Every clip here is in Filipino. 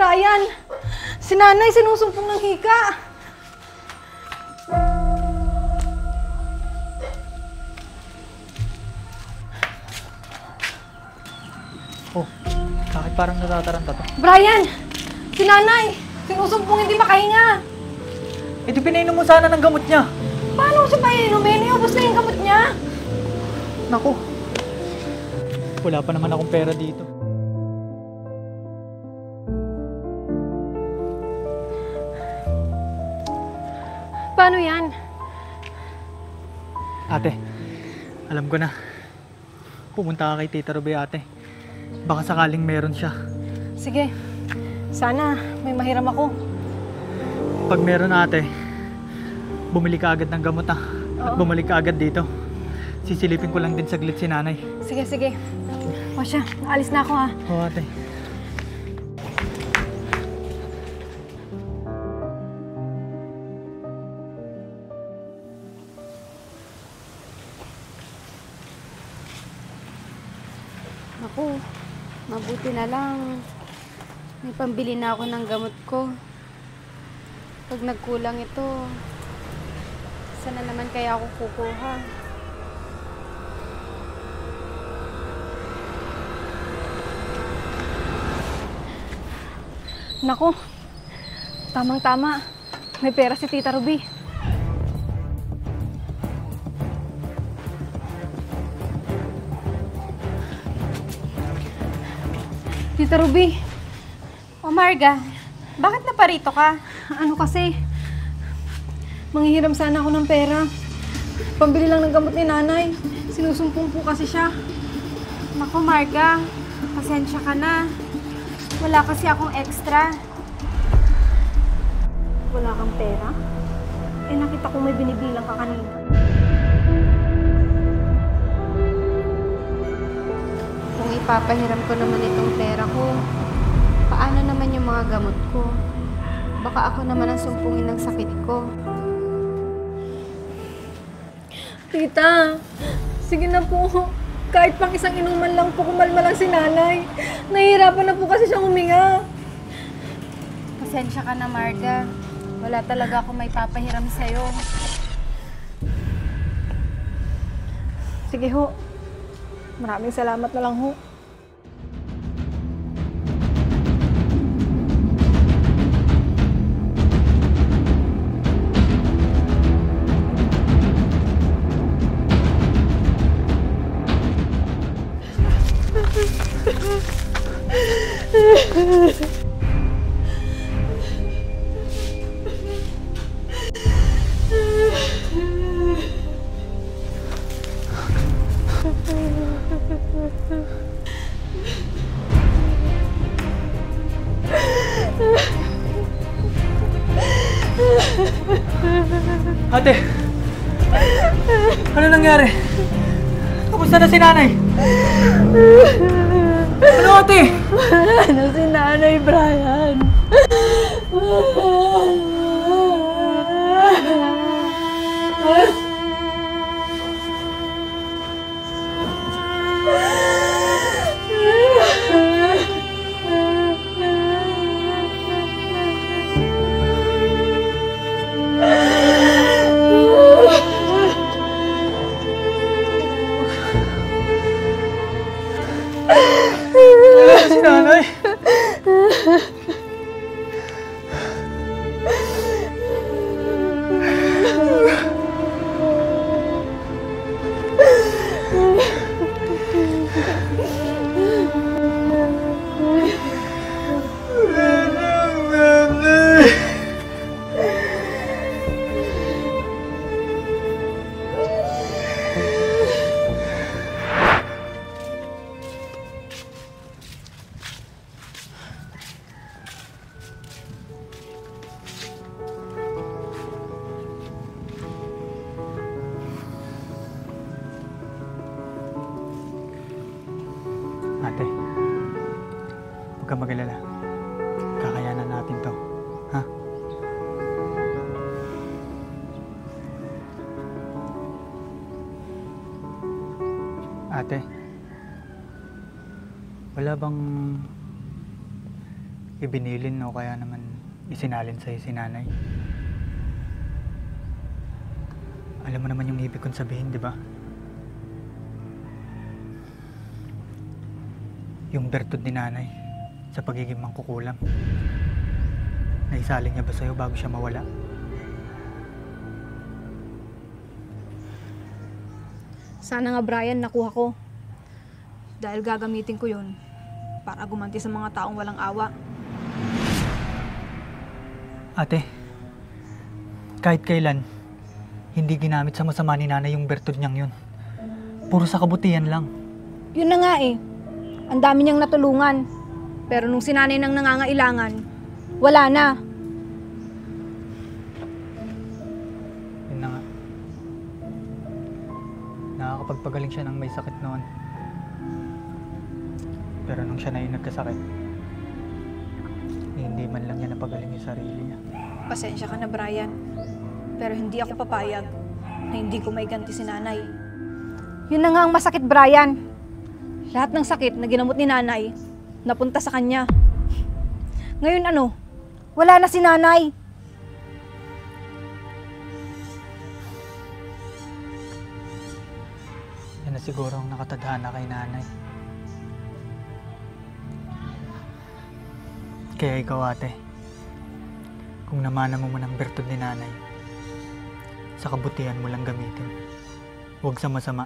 Brian! Si nanay sinusumpong ng hika! Oh, bakit parang natataranta to? Brian! Si nanay! Sinusumpong hindi makahinga! Eh di pinainom mo sana ng gamot niya. Paano siya painumin? Iubos na yung gamot niya! Naku, wala pa naman akong pera dito. Paano yan? Ate, alam ko na. Pumunta ka kay Tita Ruby, ate. Baka sakaling meron siya. Sige. Sana may mahiram ako. Pag meron, ate, bumili ka agad ng gamot, ha? At bumalik ka agad dito. Sisilipin ko lang din saglit si nanay. Sige, sige. O siya, alis na ako, ha? Oo, ate. Naku, mabuti na lang. May pambili na ako ng gamot ko. Pag nagkulang ito, saan na naman kaya ako kukuha? Naku, tamang-tama. May pera si Tita Ruby. Tita Ruby. O Marga, bakit naparito ka? Ano kasi? Manghihiram sana ako ng pera. Pambili lang ng gamot ni nanay. Sinusumpong po kasi siya. Naku Marga, pasensya ka na. Wala kasi akong extra. Wala kang pera? Eh nakita ko may binibilang ka kanina. Kung ipapahiram ko naman itong pera ko, paano naman yung mga gamot ko? Baka ako naman ang sumpungin ng sakit ko. Tita, sige na po. Kahit pang isang inuman lang po, kumalma lang si nanay. Nahihirapan na po kasi siyang huminga. Pasensya ka na, Marga. Wala talaga ako may papahiram sa'yo. Sige ho. Maraming salamat na lang ho. Ate! Ano nangyari? Kamusta na si nanay? Ano, ate? Ano si nanay, Brian? Si nanay? Ate, huwag kang mag-alala. Kakayanan natin to. Ha? Ate, wala bang ibinilin o kaya naman isinalin sa'yo si nanay. Alam mo naman yung ibig kong sabihin, di ba? Yung bertud ni nanay sa pagiging mangkukulam. Naisalin niya ba sa'yo bago siya mawala? Sana nga Brian, nakuha ko. Dahil gagamitin ko yun para gumanti sa mga taong walang awa. Ate, kahit kailan, hindi ginamit sa masama ni nanay yung bertud niyang yun. Puro sa kabutihan lang. Yun na nga eh. Ang dami niyang natulungan. Pero nung sinanay nang nangangailangan, wala na. Yun na nga. Nakakapagpagaling siya ng may sakit noon. Pero nung siya na yung nagkasakit, hindi man lang niya napagaling yung sarili niya. Pasensya ka na, Brian. Pero hindi ako papayag na hindi ko maiganti si nanay. Yun na nga ang masakit, Brian. Lahat ng sakit na ginamot ni nanay, napunta sa kanya. Ngayon ano? Wala na si nanay. Yan na siguro ang nakatadhana kay nanay. Kaya ikaw, ate, kung namana mo man ang bertud ni nanay, sa kabutihan mo lang gamitin. Huwag sa masama.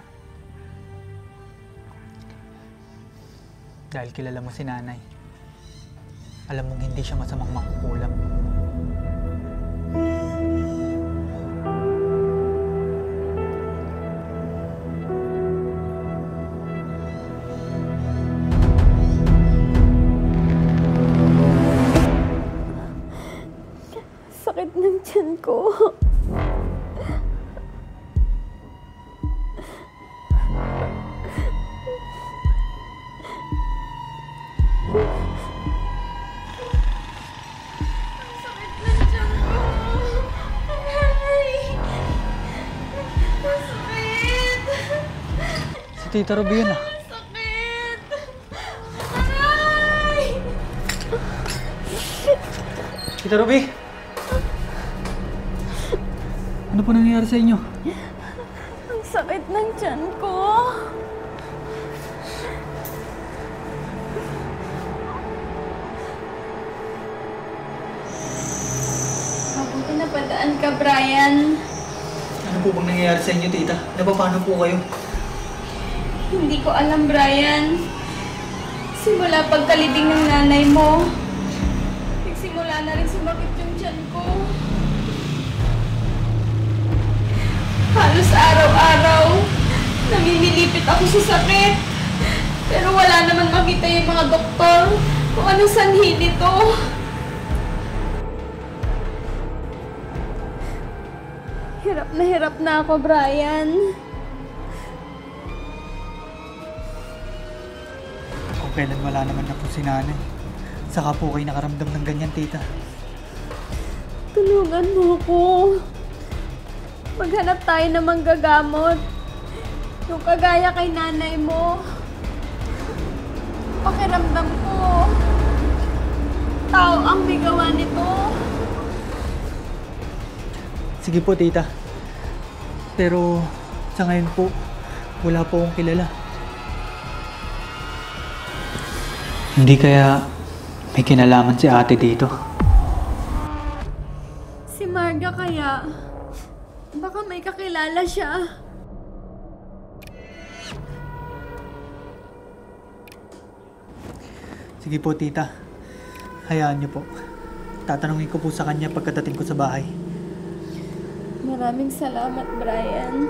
Dahil kilala mo si nanay, alam mong hindi siya masamang mangkukulam. Sakit ng tiyan ko. Si Tita Ruby yun ah. Sakit! Aray! Tita Ruby! Ano po nangyayari sa inyo? Ang sakit ng tiyan ko. Mabuti na padaan ka, Brian. Ano po bang nangyayari sa inyo, tita? Napapano po kayo? Hindi ko alam, Brian. Simula pagkalibing ng nanay mo, nagsimula na rin sumakit yung tiyan ko. Halos araw-araw, namimilipit ako sa sakit. Pero wala naman makita yung mga doktor kung anong sanhi nito. Hirap na ako, Brian. Kung kailan wala naman na po si nanay, saka po kayo nakaramdam ng ganyan, tita. Tulungan mo ko. Maghanap tayo ng manggagamot. Yung kagaya kay nanay mo. Pakiramdam ko, tao ang may gawa nito. Sige po, tita. Pero sa ngayon po, wala po akong kilala. Hindi kaya may kinalaman si ate dito? Si Marga kaya? Baka may kakilala siya. Sige po, tita. Hayaan niyo po. Tatanungin ko po sa kanya pagkadating ko sa bahay. Maraming salamat, Brian.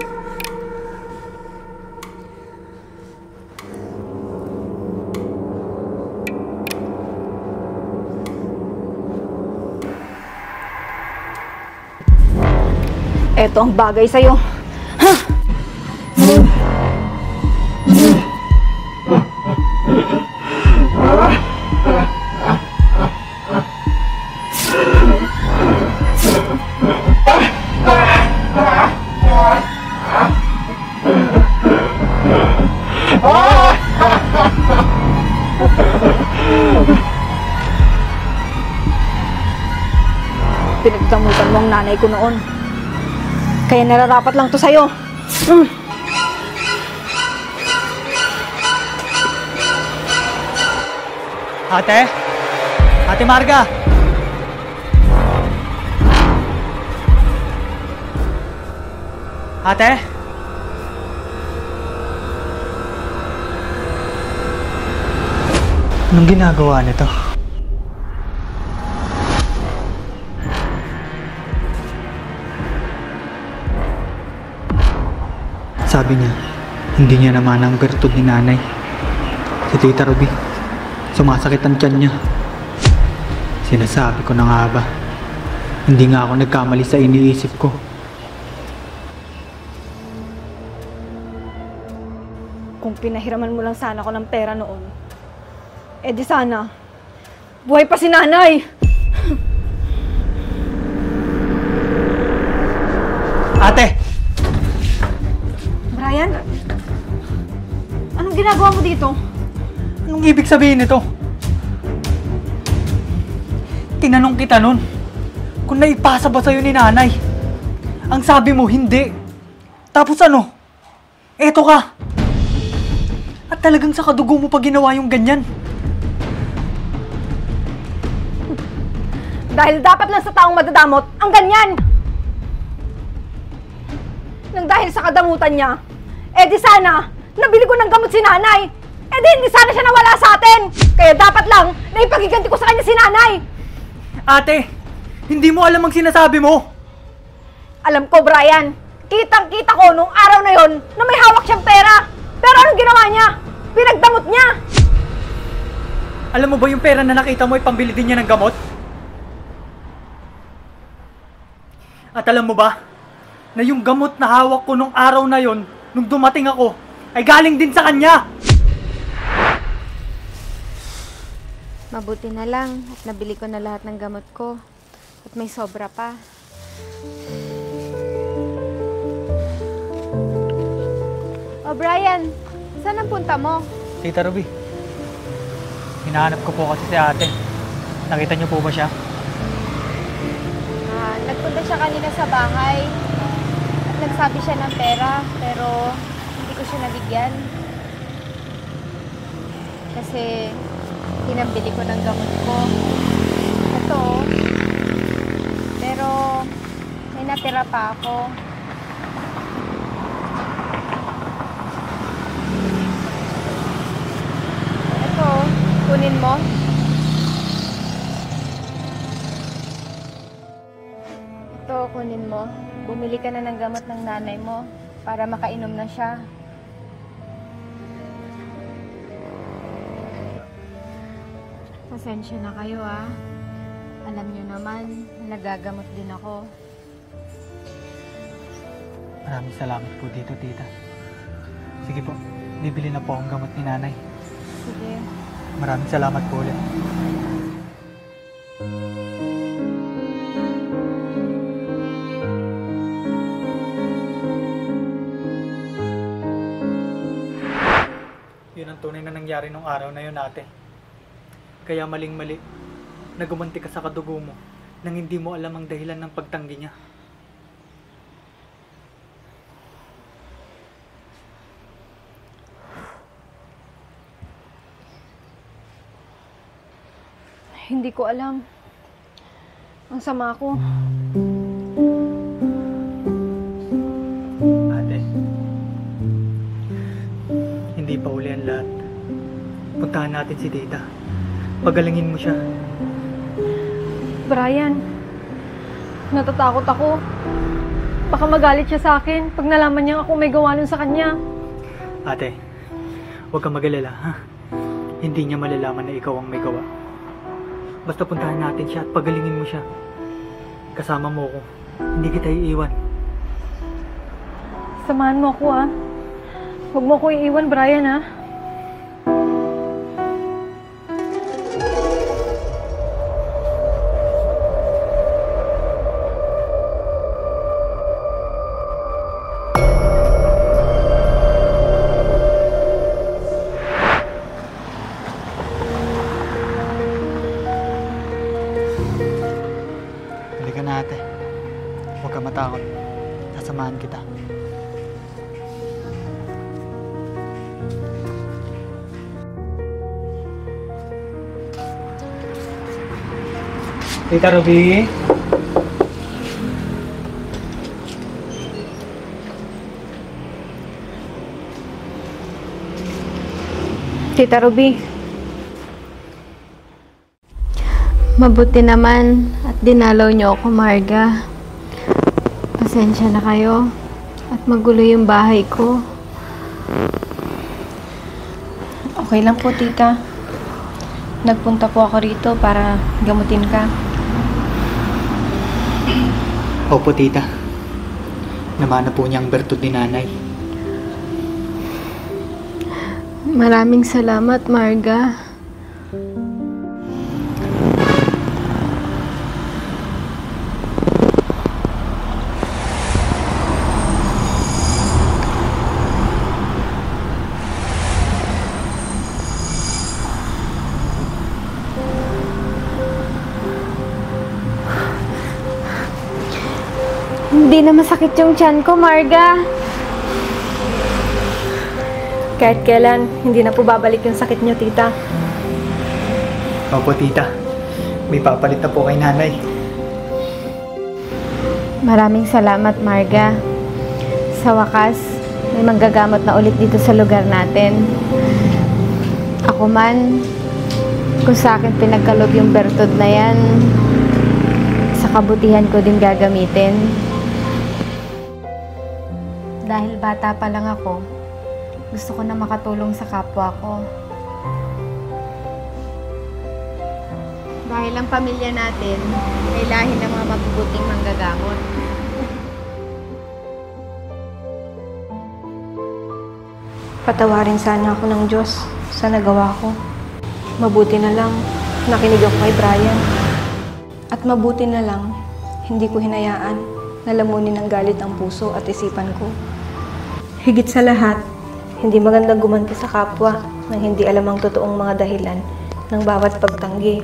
Eto ang bagay sa'yo. Nakalimutan mo ang nanay ko noon. Kaya nararapat lang to sa'yo. Ate? Ate Marga? Ate? Anong ginagawa nito? Sabi niya, hindi niya naman ang bertud ni nanay. Si Tita Ruby, sumasakit ang tiyan niya. Sinasabi ko na nga ba, hindi nga ako nagkamali sa iniisip ko. Kung pinahiraman mo lang sana ako ng pera noon, eh di sana, buhay pa si nanay! Ate! Brian? Anong ginagawa mo dito? Anong ibig sabihin nito? Tinanong kita nun kung naipasa ba sa'yo ni nanay. Ang sabi mo, hindi. Tapos ano? Eto ka. At talagang sa kadugo mo pa ginawa yung ganyan. Dahil dapat lang sa taong madadamot, ang ganyan! Nang dahil sa kadamutan niya, eh di sana, nabili ko ng gamot si nanay! Eh di hindi sana siya nawala sa atin! Kaya dapat lang, naipagiganti ko sa kanya si nanay! Ate, hindi mo alam ang sinasabi mo. Alam ko, Brian, kitang-kita ko nung araw na yon na may hawak siyang pera! Pero anong ginawa niya? Pinagdamot niya! Alam mo ba yung pera na nakita mo ay pambili din niya ng gamot? At alam mo ba, na yung gamot na hawak ko nung araw na yon, nung dumating ako, ay galing din sa kanya! Mabuti na lang at nabili ko na lahat ng gamot ko. At may sobra pa. Oh, Brian, saan ang punta mo? Tita Ruby, hinahanap ko po kasi si ate. Nakita niyo po ba siya? Nagpunta siya kanina sa bahay. At nagsabi siya ng pera, pero hindi ko siya nabigyan. Kasi pinambili ko ng gamot ko. Ito, pero may natira pa ako. Ito, kunin mo. Ito, kunin mo. Bumili ka na ng gamot ng nanay mo para makainom na siya. Pasensya na kayo ah. Alam niyo naman, nagagamot din ako. Maraming salamat po dito, tita. Sige po, bibili na po ang gamot ni nanay. Sige. Maraming salamat po ulit. Yun ang tunay na nangyari nung araw na yun, ate. Kaya maling-mali na gumanti ka sa kadugo mo nang hindi mo alam ang dahilan ng pagtanggi niya. Hindi ko alam. Ang sama ko. Ate, hindi pa uli ang lahat. Puntahan natin si tita. Pagalingin mo siya. Brian, natatakot ako. Baka magalit siya sa akin pag nalaman niya ako may gawa nun sa kanya. Ate, huwag kang mag-alala, ha? Hindi niya malalaman na ikaw ang may gawa. Basta puntahan natin siya at pagalingin mo siya. Kasama mo ko. Hindi kita iiwan. Samahan mo ako ah. Huwag mo ako iiwan, Brian ah. Halika na, ate. Huwag ka matakot. Sasamahan kita. Tita Ruby? Tita Ruby, Mabuti naman at dinalaw niyo ako, Marga. Pasensya na kayo at magulo yung bahay ko. okay lang po tita. Nagpunta po ako rito para gamutin ka. Opo, tita. Namana po niya ang bertud ni nanay. Maraming salamat, Marga. Hindi na masakit yung tiyan ko, Marga. Kahit kailan, hindi na po babalik yung sakit niyo, tita. Opo, tita. May papalit na po kay nanay. Maraming salamat, Marga. Sa wakas, may manggagamot na ulit dito sa lugar natin. Ako man, kung sa akin pinagkalob yung bertod na yan, sa kabutihan ko din gagamitin. Dahil bata pa lang ako, gusto ko na makatulong sa kapwa ko. Dahil ang pamilya natin ay lahi ng mga mabubuting manggagamot. Patawarin sana ako ng Diyos sa nagawa ko. Mabuti na lang, nakinig ako kay Brian. At mabuti na lang, hindi ko hinayaan na lamunin ng galit ang puso at isipan ko. Higit sa lahat, hindi magandang gumanti sa kapwa nang hindi alam ang totoong mga dahilan ng bawat pagtanggi.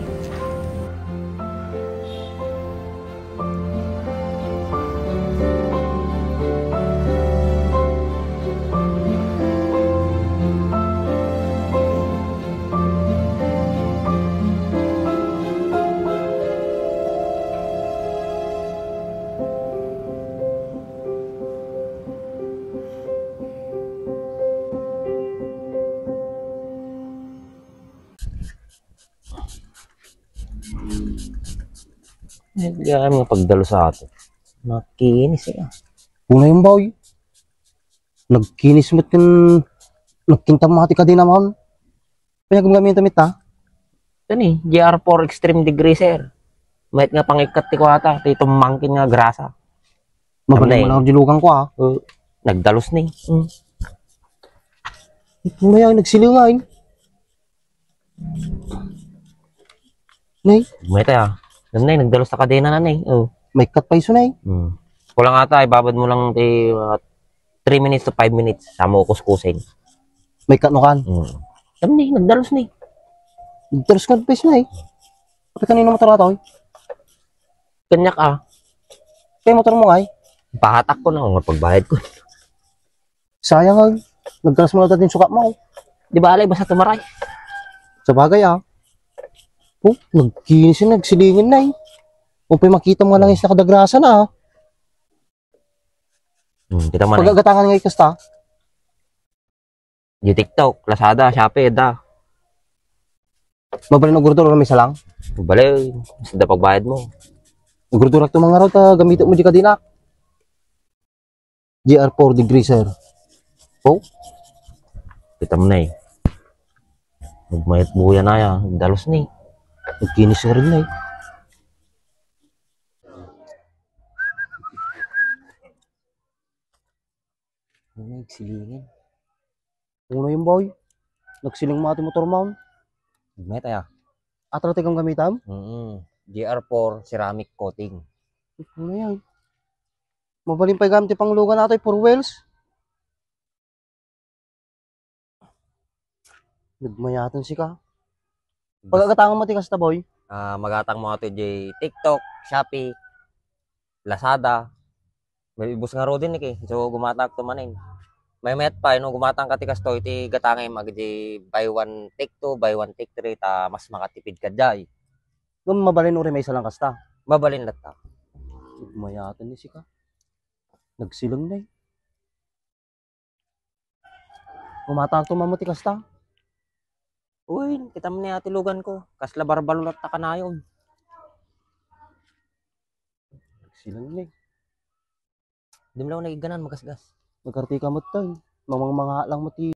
Hindi kami nga pagdalo sa ato. Nakikinis eh. Una yung boy. Nagkinis mo't yung nagkintamati ka din naman. Pinagamagamit tamit ha. Ito ni, GR4 Extreme Degree, sir. Mahit nga pangikat ti ko ata. Ito mangkin nga grasa. Magaling mo lang dilugan ko ha. Nagdalos ni. Maya nagsilingain. Nay, Mahit ah. Nanay, nagdalos sa kadena nanay. may cut pa iso nay. Kulang ata, ibabad mo lang 3 minutes to 5 minutes. Sama ko kuskusin. May cut no kan. Sabi ni, nagdalos ni. Terus ka pa iso nay. Pati kanino motor ato. Kanyak ah. Kaya motor mo ay. Pahatak ko na kung pagbayad ko. Sayang ay. Nagkaras mo na din sukat mo. Di ba alay, basta tumaray. Sa bagay ah. Oh, nagkinis yun, nagsilingin na eh. Kung pa makita mo nga lang is nakadagrasa na ah. Kita man eh. Pagagatangan nga ikasta. Yung TikTok, Lazada, Shopee, da. Mabalin og gurdura may salang. Balay, basta pagbayad mo. Gurdura ito mga raw ta gamitin mo di kadina. GR4 degree sir. Oh, Kita mo na eh. Magmayat buya na yan. Dalos ni. nagkinis nga rin na eh. Nagsilingin. Una yung boy. Nagsiling mo ating motor mount. Magmayat ah. Atrate kang gamitam. GR4 ceramic coating. Ano yan? Mabalin pa gamit pang lugan nato for wheels. Nagmayatan si ka. Pagkakatangan mo tikas ta boy. Magatang mo ito TikTok, Shopee, Lazada, May ibus nga ro din eh. So gumatang to manin. May met pa no gumatang ka ti kasto iti gatangay magdi buy one take two, buy one take three ta mas makatipid ka jay. Kung mabalin uri may isa lang kasta. Babalin latta. Mayatan ni si ka. Nagsilang na eh. Gumatang tumamot ti kasta. Uy, kita mo ni ati lugan ko. Kasla barbalo latta ka na yun. Nagsilang na eh. Di mo lang nagiganan magasgas. Nagkarti ka mo tayo. Mamang mga lang mo ti